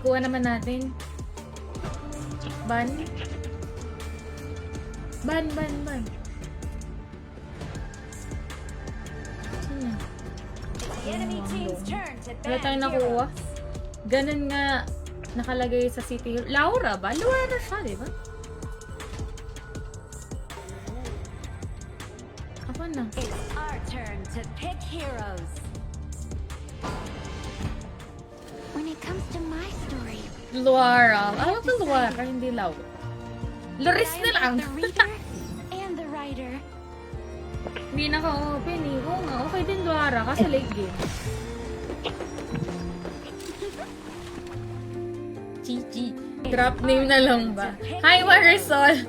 kuha naman natin. Ban. Sino? Wala tayong nakuha. Ganun nga nakalagay sa City Hero. Laura ba? Laura siya, di ba? Ako na. It's our turn to pick heroes. When it comes to my story, Laura. Ano ba Laura? Hindi Laura. Loris na lang. the reader and the writer. Hindi naka-open eh. Oo nga, okay din Laura. Kasi late game. Chichi. Drop name na lang ba? Hi, Marisol!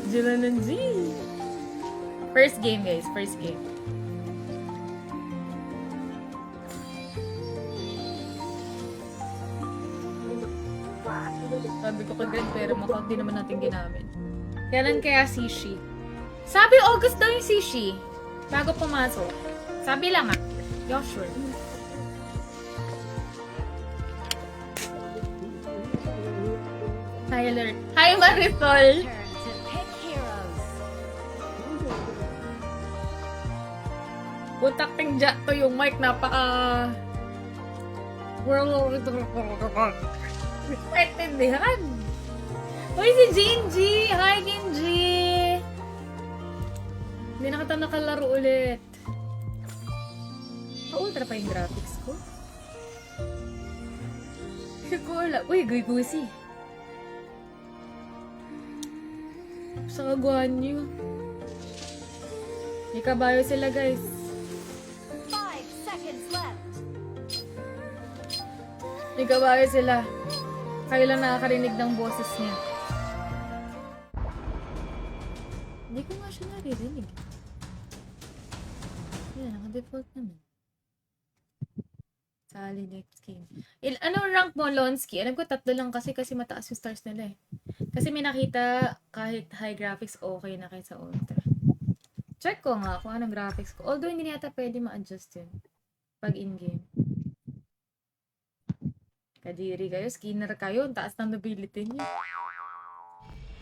Julanan Z. First game, guys. First game. Sabi ko kay Greg, pero mukhang di naman natin ginamit. Kailan kaya Sishi? Sabi August daw yung Sishi. Bago pumasok. Sabi lang ah. Yo, sure. Tyler. Hi, Marisol! Turn to pick heroes. Butak tingja to yung mic. Napaka... Maintindihan. Uy, si Jinji! Hi, Jinji! Hindi na kita nakalaro ulit. Pa-ultra pa yung graphics ko. Hindi ko alam. Uy, guy-gusi. Sa kagawan nyo. May kabayo sila, guys. 5 seconds left. May kabayo sila. Kayo lang nakakarinig ng boses niya. Hindi ko nga siya naririnig. Yan, naka-default naman. Sali next game. Ano rank mo, Lonsky? Alam ko 3 lang kasi mataas yung stars nila eh. Kasi may nakita kahit high graphics okay na kaysa ultra. Check ko nga kung anong graphics ko. Although hindi na yata pwede ma-adjust yun. Pag in-game. Kadiri kayo, skinner kayo, ang taas ng nobility niyo.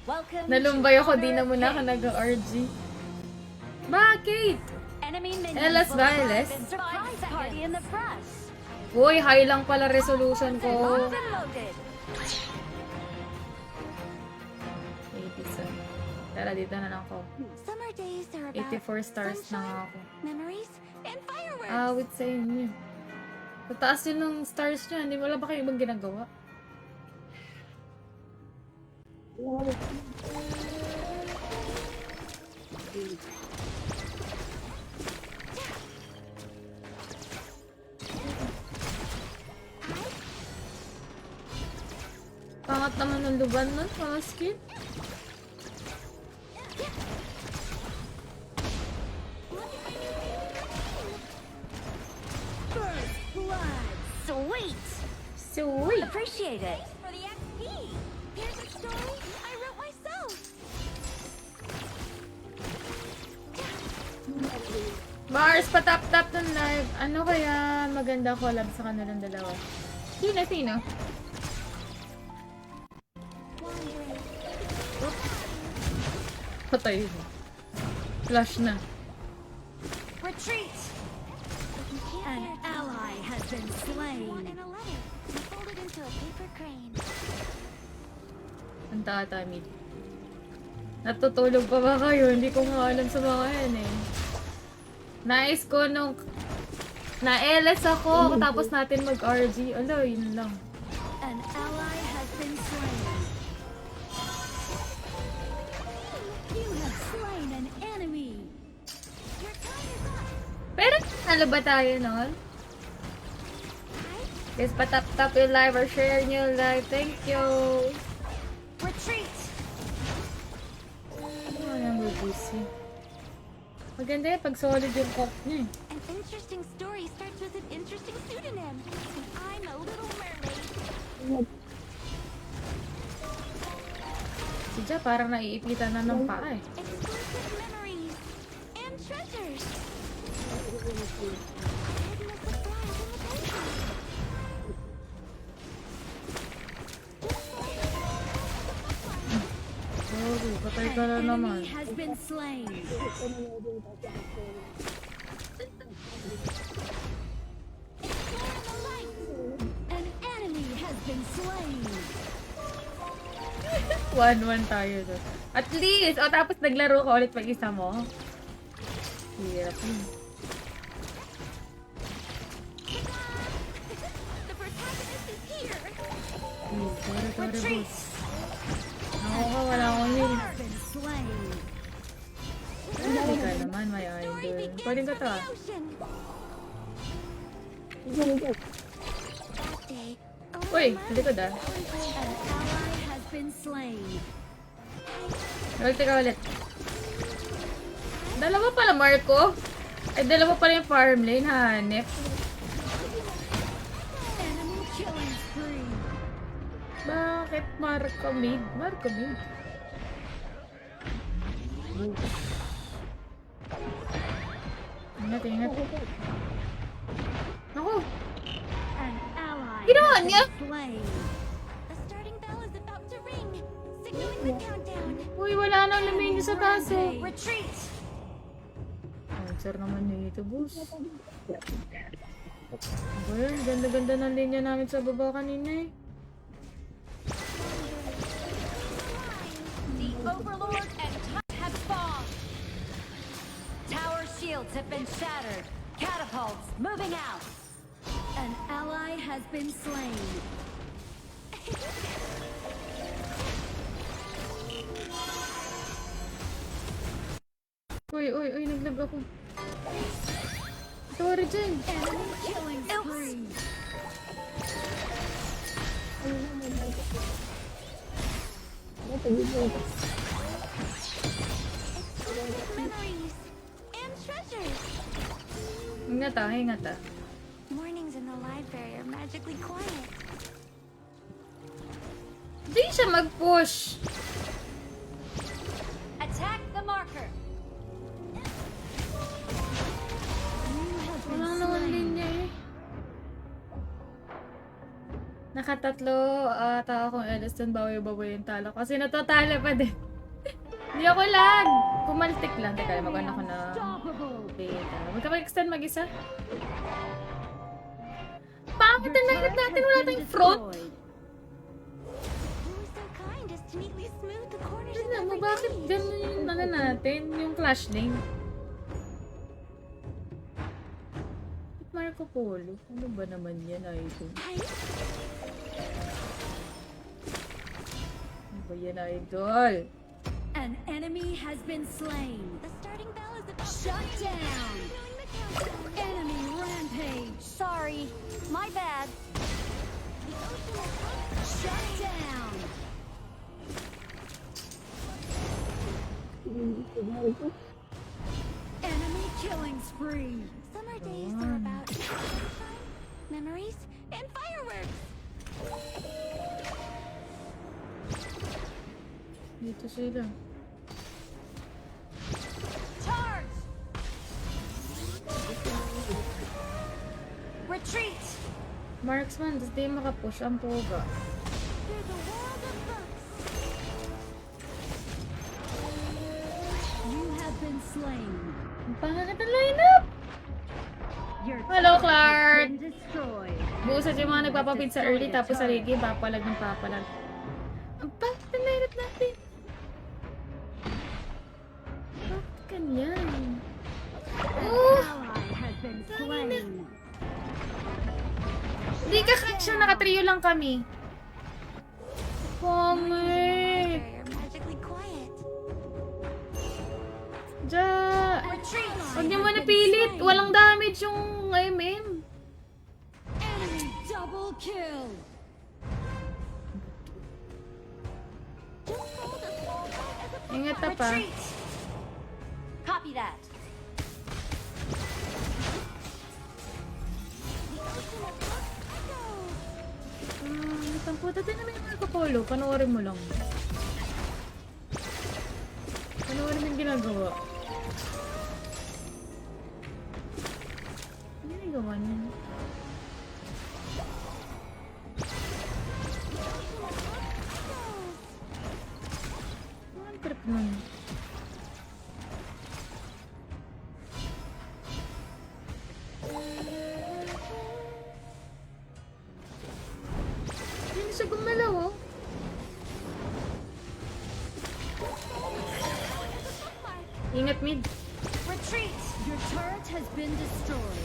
Welcome Nalumbay ako, to di na muna ako Honor nag-RG. Bakit? Enemy minions Elas will Viles? arrive in 5 party in the brush. Uy, high lang pala resolution ko. Locked and loaded. 87. Tara, dito na lang ako. Summer days are about 84 stars na nga ako. memories and fireworks. Awit sa inyo. Tataas yun ng stars nyo. Hindi mo lang ba kayo ibang ginagawa? Pangat naman ng luban nun, mga skin. First blood. Sweet. Sweet! Appreciate it. For the XP. Here's a story I wrote myself. Mars, patap-tap ng live. Ano kaya maganda collab sa kanilang dalawa? Sino? Patay. Flash na. Retreat. An ally has been slain. Ang tatamid. Natutulog pa ba kayo? Hindi ko nga alam sa mga yan eh. Nais ko nung na-LS ako tapos natin mag-RG. Ala, yun lang. An ally has been slain. You have slain an enemy. Your time is up. Pero ano ba tayo nun? Guys, patap-tap yung live or share nyo yung live. Thank you! Retreat. Ano yung busy? Maganda yan pag solid yung cock niya eh. An interesting story starts with an interesting pseudonym. I'm a little mermaid. Si Ja parang naiipitan na ng paa eh. Exclusive memories and treasures. Hidden ka na naman. enemy has been slain. Explore the light. An enemy has been slain. 1-1 tayo doon. At least! O tapos naglaro ka ulit pag isa mo. Hirap yun. The protagonist is here. Sorry, Retreat. boss. Ako ka, wala akong heal. Has been slain. Hindi ka naman, may Story idol. begins Pwedeng ka from to the ah. ocean. That day, a little Uy, mermaid- likod ah. An ally has been slain. Ulit ka ulit. Dalawa pala, Marco. Ay, dalawa pala yung farm lane, hanep. Enemy killing spree. Bakit Marco mid? Marco mid. Ingat, ingat. Ako, An ally Ginawa has niya? been slain. The starting bell is about to ring, signaling the countdown. uy, wala nang lamin sa taso. Retreat. Answer naman nito, boss. Well, ganda-ganda ng linya namin sa baba kanina eh. The Overlord and Tide have fallen. Tower shields have been shattered. Catapults moving out. An ally has been slain. Uy, uy, uy, naglag ako. Sorry, Jen. Enemy killing spree. Memories and treasures. Ingat ah, ingat ah. Mornings in the library are magically quiet. Hindi siya mag-push. Attack the marker. Wala naman linya eh. Nakatatlo ata akong Edison, bawi-bawi yung talo. Kasi natatalo pa din. Hindi ako lag. Kumaltik lang. Teka, mag-on ako na data. Magkapag-extend mag-isa. Pangit ang lineup natin. Wala tayong front. Who was so kind as to neatly smooth the corners of Tignan mo, every bakit page? gano'n yung ano natin? Yung clash lane. Marco Polo. Ano ba naman yan, idol? Ano ba yan, idol? An enemy has been slain. The starting bell is about shut down. Enemy rampage. Sorry, my bad. Shut down. Enemy killing spree. Summer days are about sunshine, memories, and fireworks. Dito sila. Charge! Retreat! Marksman, tapos di makapush ang poga. Through the world of books. You have been slain. Ang pangit ang lineup! Your Hello, tower Clark! has been destroyed. Buusad yung mga nagpapapit sa early, tapos sa ligi, papalag ng papalag. Ang pangit ang lineup natin! Bakit ganyan? An Oh! ally has been slain. Hindi ka siya, nakatrio lang kami. Pangit! Are magically quiet. Ja! Retreat! Huwag niyo mo napilit! Walang damage yung MM. Enemy double kill. Just hold a small fight as a Ingat ka pa. Retreat! Copy that. Ang puta din naman yung Marco Polo. Panoorin mo lang. Panoorin mo yung ginagawa. Ano yung ginagawa niya? Ang trip nun. siya gumalaw, oh. Ingat mid. Retreat! Your turret has been destroyed.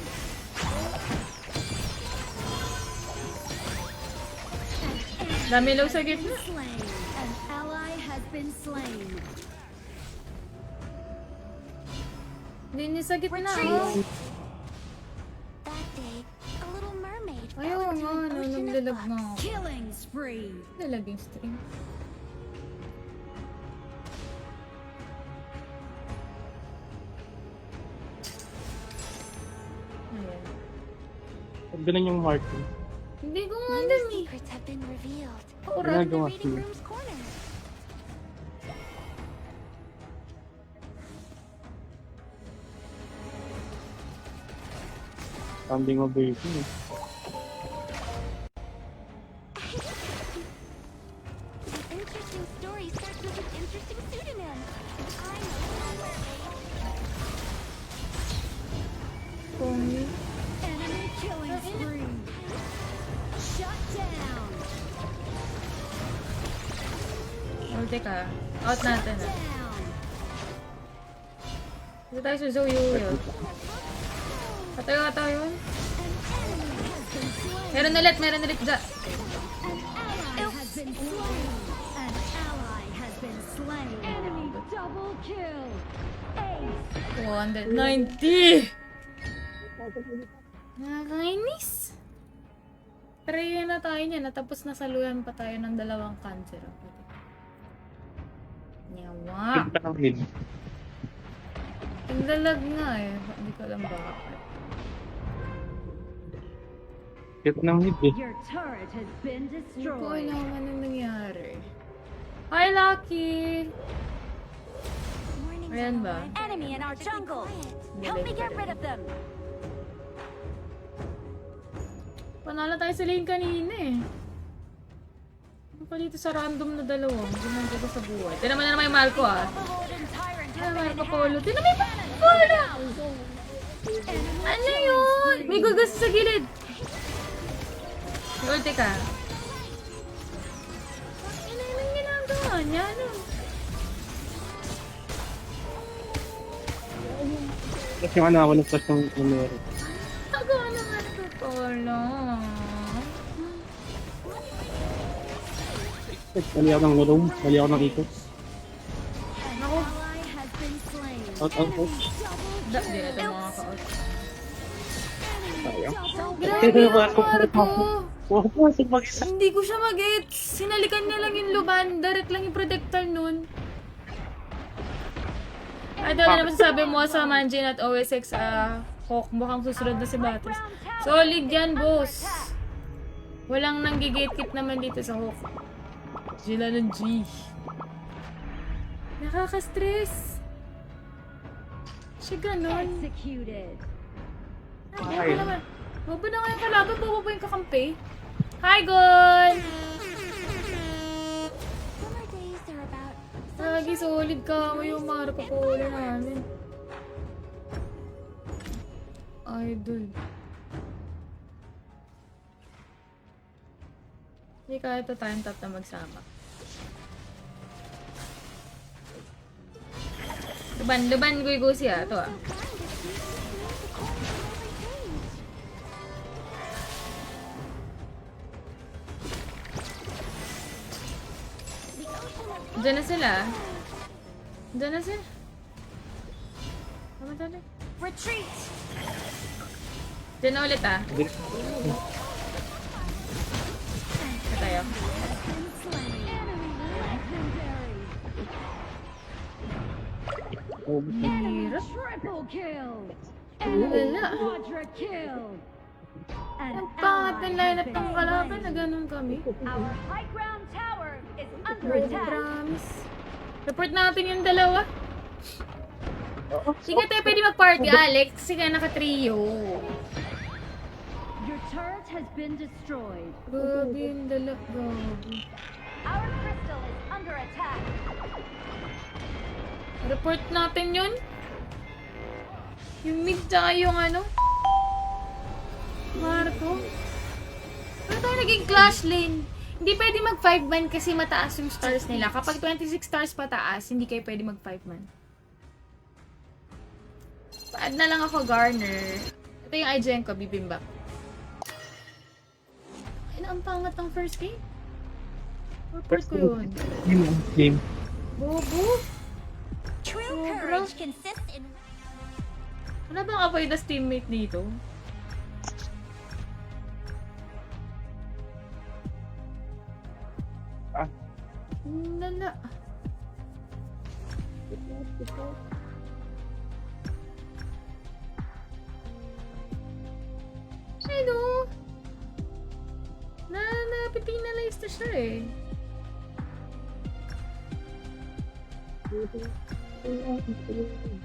Dami low sa gitna. Slain. An ally has been slain. Hindi niya sa gitna, Retreat. oh. That day, a little mermaid Ayaw fell into nga, an no, ocean of naglalag bugs. na ako. Killing spree. Lalag yung stream. Ayan. Pag ganun yung marking. Hindi ko nga New alam eh. secrets have been revealed. Oras. In the Ginagawa reading ko. room's corner. Standing ovation eh. An interesting story starts with an interesting pseudonym. I know mermaid. Pony. Enemy killing spree. Shut down. Ulti ka. Out natin ah. Down. Dito tayo sa Zoe yun. Katayo ka tayo yun. An enemy has been slain. Meron ulit dyan. An ally has been slain. An ally has been slain. Enemy double kill. Ace. 290! Nakakainis. Pero yun na tayo niya. Natapos na saluyan pa tayo ng 2 cancer. Nyawa. Kita ng mid. Naglalag nga eh. Hindi ko alam bakit. Kita ng mid eh. Your turret has been Hindi ko destroyed. alam anong nangyari. Hi, Lucky! Mornings Ayan on the ba? library Enemy in our are jungle. quiet. Help me get rid of them. Panalo tayo sa lane kanina eh. Ano pa dito sa random na dalawa? Ginagawa ko sa buhay. Tinan mo na naman yung Marco ah. Overlord and Tyrant Tinan have mo been yung enhanced. Polo. Tinan mo yung Polo! Ano yun? May gugas sa gilid. May ulti ka. Ano yung ginagawa niya? Ano? Kasi yung ano, walang flash ng numero. Nagawa naman ito Polo. Mali ako ng room, mali ako ng ikot. An Naku. ally has been slain. Out, out, out. Di na ito mga ka-out. Sayang. Grabe yung Marco. Wow, pasok mag-isa. Hindi ko siya mag-gets. Sinalikan niya lang yung luban. Direct lang yung projectile nun. Ay, ano naman sasabi mo sa Manjin at OSX, Hawk, mukhang susunod na si Battles. Solid yan, boss. Walang nanggigate-kit naman dito sa Hawk. Sila ng G. Nakaka-stress. Siya ganon. Executed. Bobo naman. Bobo na nga yung kalaban. Bobo pa yung kakampi. Hi, Gon! Summer days are about Lagi solid ka mo yung Marco Polo namin. Idol. Hindi kaya ito tayong top na magsama. Luban, guy-gusi ah. Ito ah. Diyan na sila. Diyan na sila. Tama tayo. Retreat. Diyan na ulit ah. Ito tayo. Been slain. Enemy legendary. Enemy triple kill. Wala. Quadra kill. An Ang pangat ng ally lineup has ng been kalaban na slain. ganun kami. Our high ground tower is under Oh, attack. promise. Report natin yung dalawa. Sige tayo pwede mag-party, Alex. Sige, naka-trio. Your turret has been destroyed. Grabe yung dalawa. Grabe. Our crystal is under attack. Report natin yun. Yung mid tsaka yung ano. Marco. Ano tayo naging clash lane? Hindi pwede mag 5 man kasi mataas yung stars nila. Kapag 26 stars pataas, hindi kayo pwede mag 5 man. Pa-add na lang ako, Garner. Ito yung IGN ko, bibimbap. Ay, ang pangat ng first game. Report ko yun. Game. Bobo. True Sobra. courage consists in Wala bang avoid as teammate dito? Ah. Lala. Ano? Napipinalize na siya eh.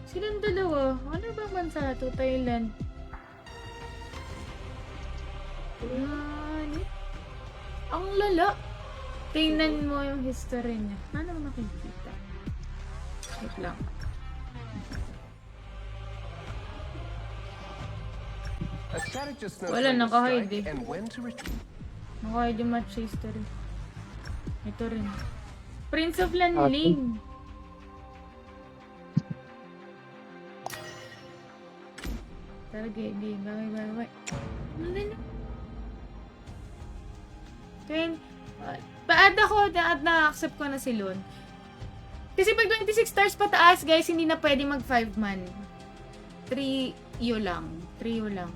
Silang dalawa. Ano bang bansa to? Thailand. Ano? Ang lala. Tingnan mo yung history niya. Ano makikita? Wait lang. A strategist knows Wala, when to nakahide strike eh. and when to retreat. Nakahide yung match history. Ito rin. Prince of Lanling. Talaga, hindi. Bakit? Ano na? Pa-add ako, na-accept ko na si Lon. Kasi pag 26 stars pataas, guys, hindi na pwede mag 5 man. 3 lang. 3 lang.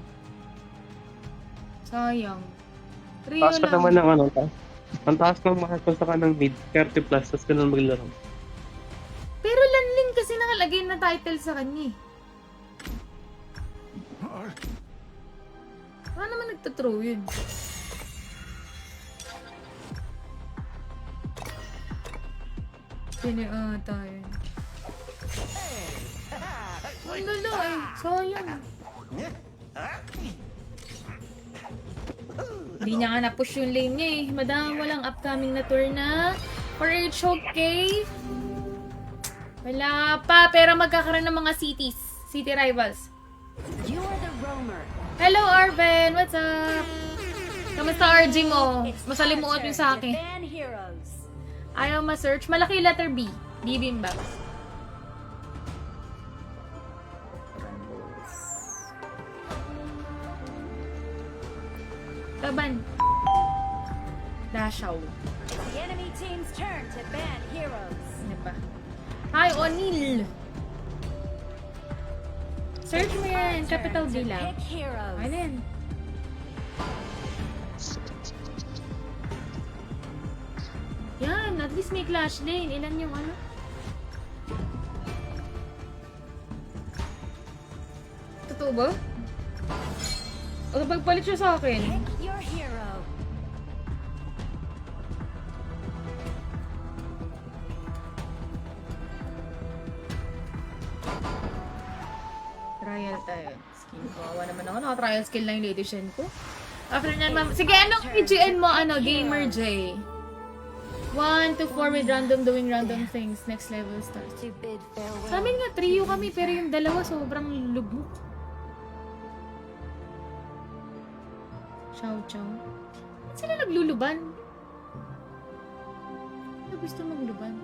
Sayang. 3 Taas pa lang. naman ng ano, taas. Ang taas ng mahal ko sa kanang mid, 30 plus, tapos ganun maglaro. Pero Lanling kasi nakalagay na title sa kanya eh. Paano naman nagtathrow yun? Pinaata yun. Ang lala eh. Sayang. Hindi niya nga na-push yung lane niya eh. Madami walang upcoming na tour na for HOK. Wala pa. Pero magkakaroon ng mga cities. City rivals. You are the roamer. Hello Arven! What's up? Kamusta RG mo? It's Masalimuot yung sa akin. Fan heroes. Ayaw ma-search. Malaki letter B. Bibimbap. Taban. Dashaw. It's the enemy team's turn to ban heroes. Ano ba? Hi, O'Neil! Search mo yan. Capital D Turn to lang. pick heroes. Ano yan? Yan, at least may clash lane. Ilan yung ano? Totoo ba? O pagpalit siya sa akin. Pick your hero. Trial tayo. Skin ko. Awa naman ako. Naka-trial skill lang yung Lady Shen ko. After nyan, ma'am. Sige, anong EGN mo? Ano? Gamer J. 1 to 4 with random doing random things. Next level starts. To bid farewell. Sa amin nga, trio kami. Pero yung dalawa, sobrang lubog. Chow chow. Ba't sila nagluluban? Ano gusto magluban?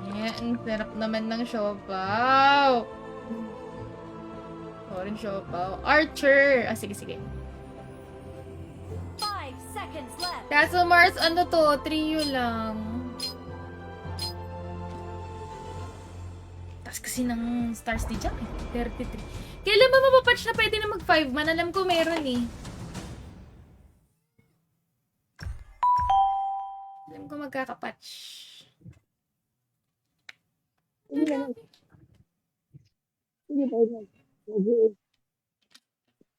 Yeah, ang sarap naman ng siopaw. Orange siopaw. Archer! Ah, sige, sige. 5 seconds left. Kaso Mars, ano to? Trio lang. Taas kasi ng stars ni Jack eh. 33. Kailan ba mapapatch na pwede na mag 5 man? Alam ko meron eh. Alam ko magkakapatch.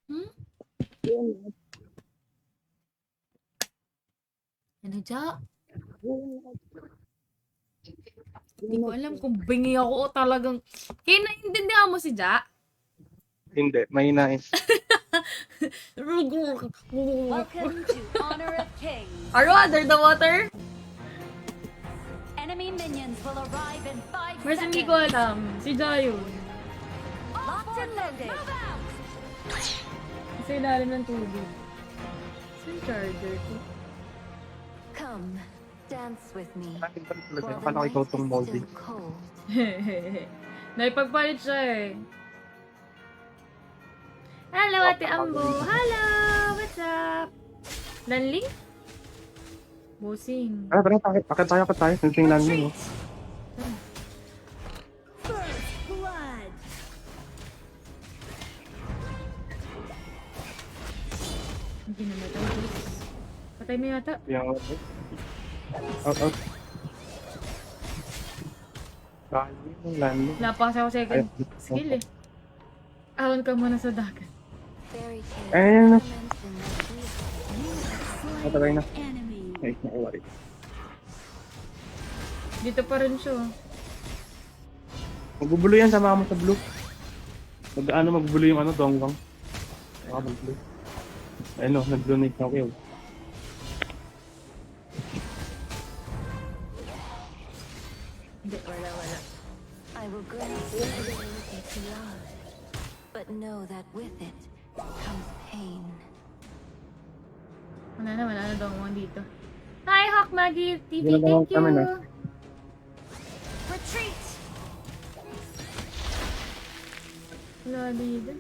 Hmm? Ano, Jack? Hindi ko alam kung bingi ako o talagang... Kaya naiintindihan mo si Ja? Hindi, mahinain. Welcome to Honor of Kings. Are you under the water? Enemy minions will arrive in 5 Mas seconds. hindi ko alam. Si Ja yun. Locked and loaded. Move out. Sa ilalim ng tubig. Saan charger ko? Come, dance with me. Bakit ba talaga? While the Akala ko ikaw night tong is moldy. still cold. Naipagpalit siya eh. Hello, Ate Ambo. Hello! What's up? Lanling? Bossing. Ah, tara, akit tayo. Sensing lang yun, oh. First blood. Hindi na matay. Patay mo yata. Yung, out. Landing. Wala pa kasi ako second skill eh. Ahon ka muna sa dagat. Fairy tale. Ayun na. Mention that we Matagay na. enemy. Ay, nakawari. Dito pa rin siya. Magbubulo yan, sama mo sa blue. Magbubulo yung donggong. Magbulo. Ayun o, nag-blue na yung okay. Hindi, wala. I will grant you the ability to love, but know that with it comes pain. Wala na daw mo dito. Hi, Hawk Maggie TV, Wala thank kami na. you! Retreat! Wala dito.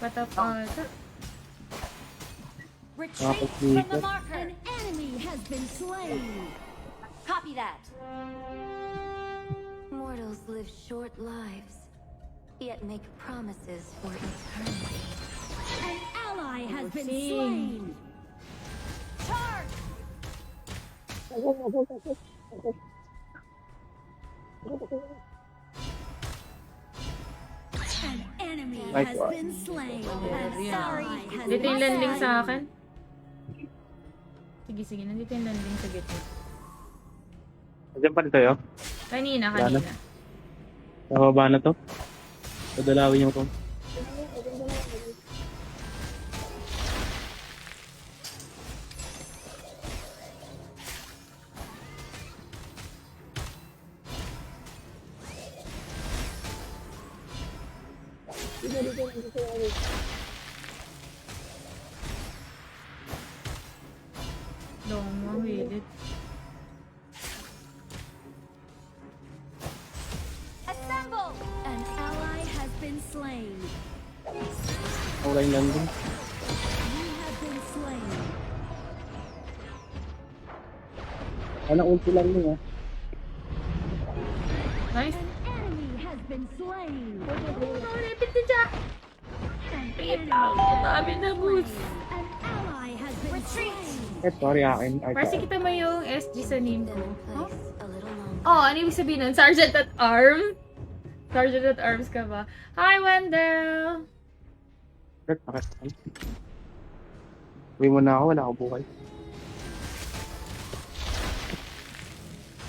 Patapata. Retreat Tapos from the dito. marker! An enemy has been slain! Copy that! Mortals live short lives, yet make promises for eternity. An ally has been slain! Charge! An enemy My has God. been slain. An ally has Dito yung been landing slain. sa akin. Sige, nandito yung landing sa gitna. Diyan pa rin tayo. Kanina. Wala na. Nababa na to. Padalawin yung to. Long mo, hilit. Assemble! An ally has been slain. Wala yung landing. You have been slain. Ano, ulti lang yun, Nice. An enemy has been slain. Repit na siya. An Dami na boost. An ally has been slain. Sorry, akin. Ay, Parsi kita mo yung SG sa name ko. Huh? A little longer. Oh, ano ibig sabihin nun? Sergeant at Arms? Sergeant at Arms ka ba? Hi, Wendell! Uwi mo na ako, wala ako buhay.